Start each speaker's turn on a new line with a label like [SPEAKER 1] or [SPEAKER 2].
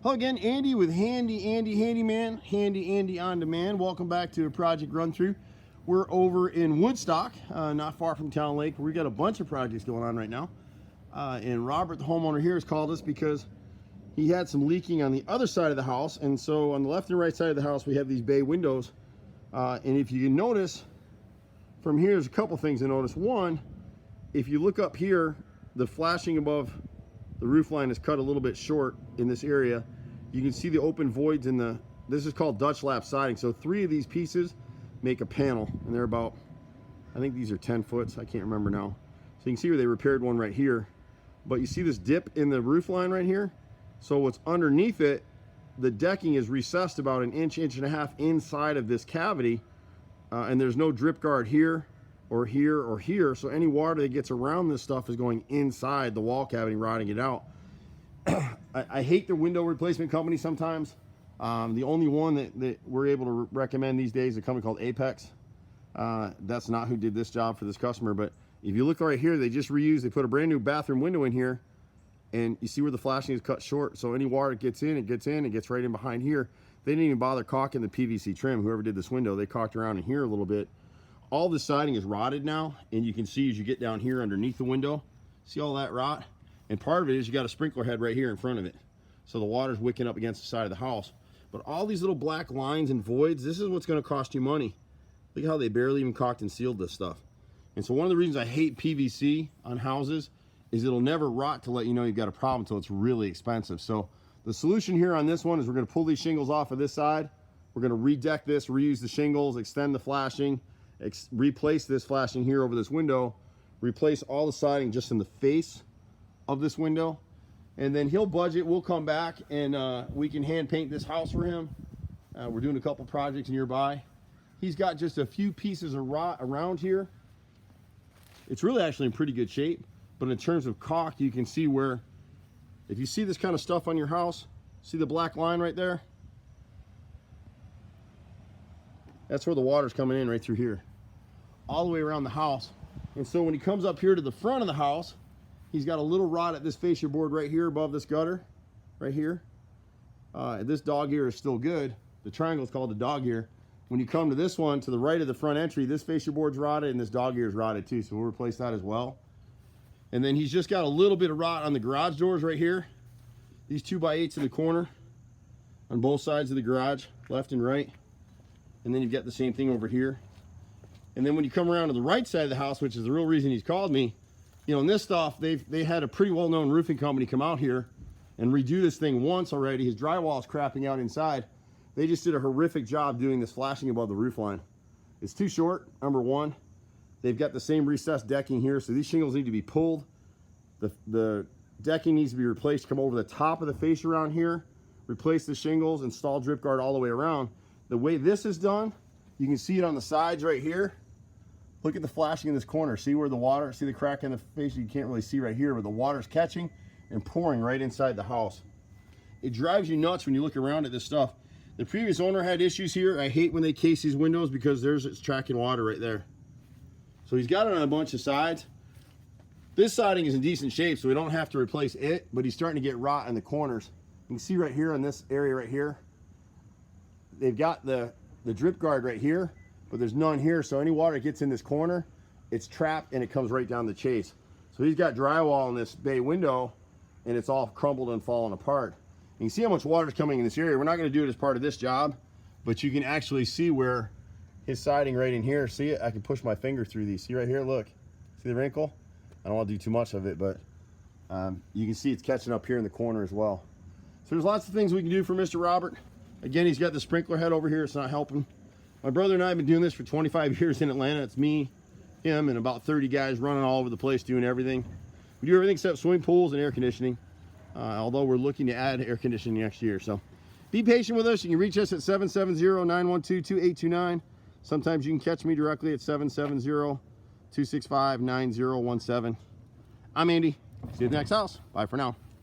[SPEAKER 1] Hello again, Andy with Handy Andy Handyman, Handy Andy on Demand. Welcome back to a project run through. We're over in Woodstock, not far from Town Lake. We got a bunch of projects going on right now. And Robert, the homeowner here, has called us because he had some leaking on the other side of the house. And so on the left and right side of the house, we have these bay windows. And if you can notice from here, there's a couple things to notice. One, if you look up here, the flashing above the roof line is cut a little bit short in this area. You can see the open voids in the, this is called Dutch lap siding. So 3 of these pieces make a panel, and they're about, I think these are 10 foot, I can't remember now. So you can see where they repaired one right here. But you see this dip in the roof line right here? So what's underneath it, the decking is recessed about an inch, inch and a half inside of this cavity. And there's no drip guard here or here or here. So any water that gets around this stuff is going inside the wall cavity, rotting it out. I hate the window replacement company sometimes. The only one that we're able to recommend these days is a company called Apex. That's not who did this job for this customer, but if you look right here, they just reused, they put a brand new bathroom window in here, and you see where the flashing is cut short. So any water that gets in, it gets right in behind here. They didn't even bother caulking the PVC trim. Whoever did this window, they caulked around in here a little bit. All the siding is rotted now, and you can see as you get down here underneath the window, see all that rot? And part of it is you got a sprinkler head right here in front of it. So the water's wicking up against the side of the house. But all these little black lines and voids, this is what's gonna cost you money. Look at how they barely even caulked and sealed this stuff. And so one of the reasons I hate PVC on houses is it'll never rot to let you know you've got a problem until it's really expensive. So the solution here on this one is we're gonna pull these shingles off of this side. We're gonna redeck this, reuse the shingles, extend the flashing, replace this flashing here over this window, replace all the siding just in the face of this window, and then he'll budget. We'll come back and we can hand paint this house for him. We're doing a couple projects nearby. He's got just a few pieces of rot around here. It's really actually in pretty good shape, but in terms of caulk, you can see where, if you see this kind of stuff on your house, see the black line right there? That's where the water's coming in, right through here, all the way around the house. And so when he comes up here to the front of the house, he's got a little rot at this fascia board right here above this gutter, right here. This dog ear is still good. The triangle is called the dog ear. When you come to this one, to the right of the front entry, this fascia board's rotted and this dog ear is rotted too, so we'll replace that as well. And then he's just got a little bit of rot on the garage doors right here. These 2x8s in the corner on both sides of the garage, left and right. And then you've got the same thing over here. And then when you come around to the right side of the house, which is the real reason he's called me, you know, in this stuff, they had a pretty well-known roofing company come out here and redo this thing once already. His drywall is crapping out inside. They just did a horrific job doing this flashing above the roof line. It's too short, number one. They've got the same recessed decking here, so these shingles need to be pulled. The decking needs to be replaced, come over the top of the fascia around here, replace the shingles, install drip guard all the way around. The way this is done, you can see it on the sides right here. Look at the flashing in this corner. See where the water, see the crack in the fascia? You can't really see right here, but the water's catching and pouring right inside the house. It drives you nuts when you look around at this stuff. The previous owner had issues here. I hate when they case these windows because it's tracking water right there. So he's got it on a bunch of sides. This siding is in decent shape, so we don't have to replace it, but he's starting to get rot in the corners. You can see right here in this area right here, they've got the drip guard right here, but there's none here, so any water that gets in this corner, it's trapped and it comes right down the chase. So he's got drywall in this bay window and it's all crumbled and falling apart. You can see how much water is coming in this area. We're not going to do it as part of this job, but you can actually see where his siding right in here. See it? I can push my finger through these. See right here? Look. See the wrinkle? I don't want to do too much of it, but you can see it's catching up here in the corner as well. So there's lots of things we can do for Mr. Robert. Again, he's got the sprinkler head over here. It's not helping. My brother and I have been doing this for 25 years in Atlanta. It's me, him, and about 30 guys running all over the place doing everything. We do everything except swimming pools and air conditioning. Although we're looking to add air conditioning next year. So be patient with us. You can reach us at 770-912-2829. Sometimes you can catch me directly at 770-265-9017. I'm Andy. See you at the next house. Bye for now.